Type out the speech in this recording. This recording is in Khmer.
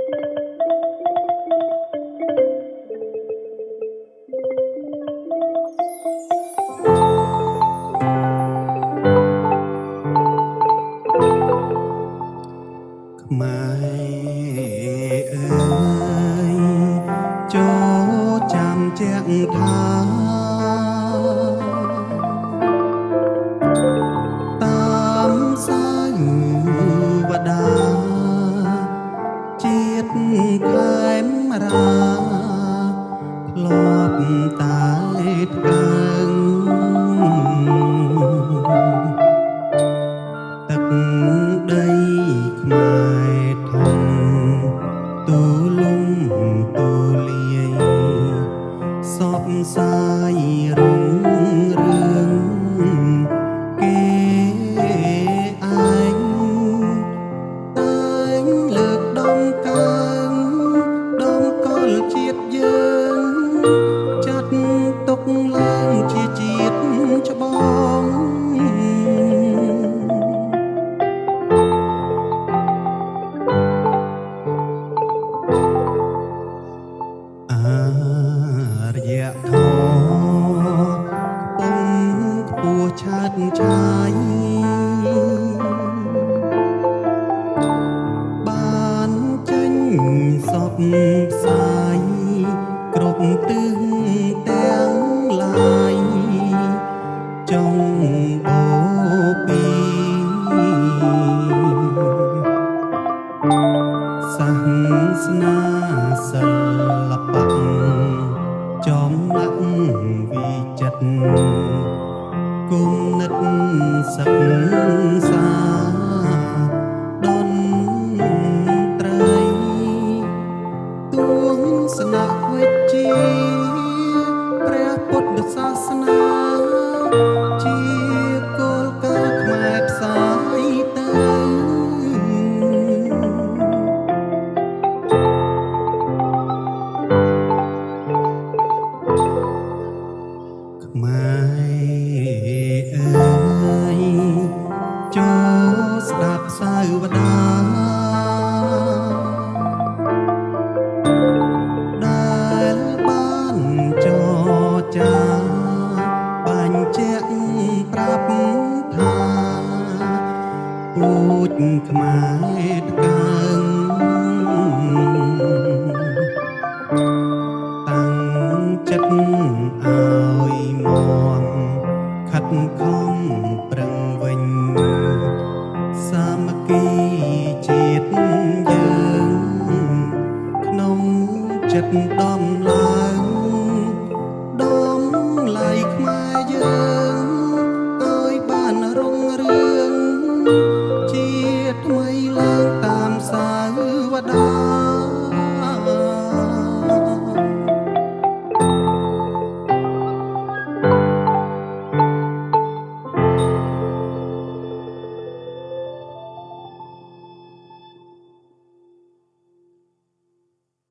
ខ្មែរអើយចូលចាំជាក់ថាតាមសាវតាជាតិខេមរាធ្លាប់តែថ្កើងទឹកដីខ្មែរធំទូលំទូលាយសពសាយរុងរឿងគេឯងតែងលើកដំកើងដំកលជាតិយើងចាត់ទុកឡើងជាជាតិច្បងអារ្យធម៌ពុំខ្ពស់ឆាតឆាយបានចេញសពផ្សាយគ្រប់ទិសទាំងឡាយចង់អូពីសាសនាសិល្បៈចំណាក់វិចិត្រគុណិតសិក្សាតន្ត្រីទួងស្នាក់វិជ្ជាព្រះពុទ្ធសាសនាជាគោលការណ៍ខ្មែរផ្សាយទៅខ្មែរអើយចូលស្ដាប់សាវតាដែលបានចរចាបញ្ជាក់ប្រាប់ថាពូជខ្មែរថ្កើងតាំងចិត្តឲ្យមមខិតខំប្រឹងវិញសាមគ្គីជាតិយើងក្នុងចិត្តដំឡើងដំឡៃខ្មែរយើងឲ្យបានរុងរឿងជាថ្មីឡើងតាមសាវតា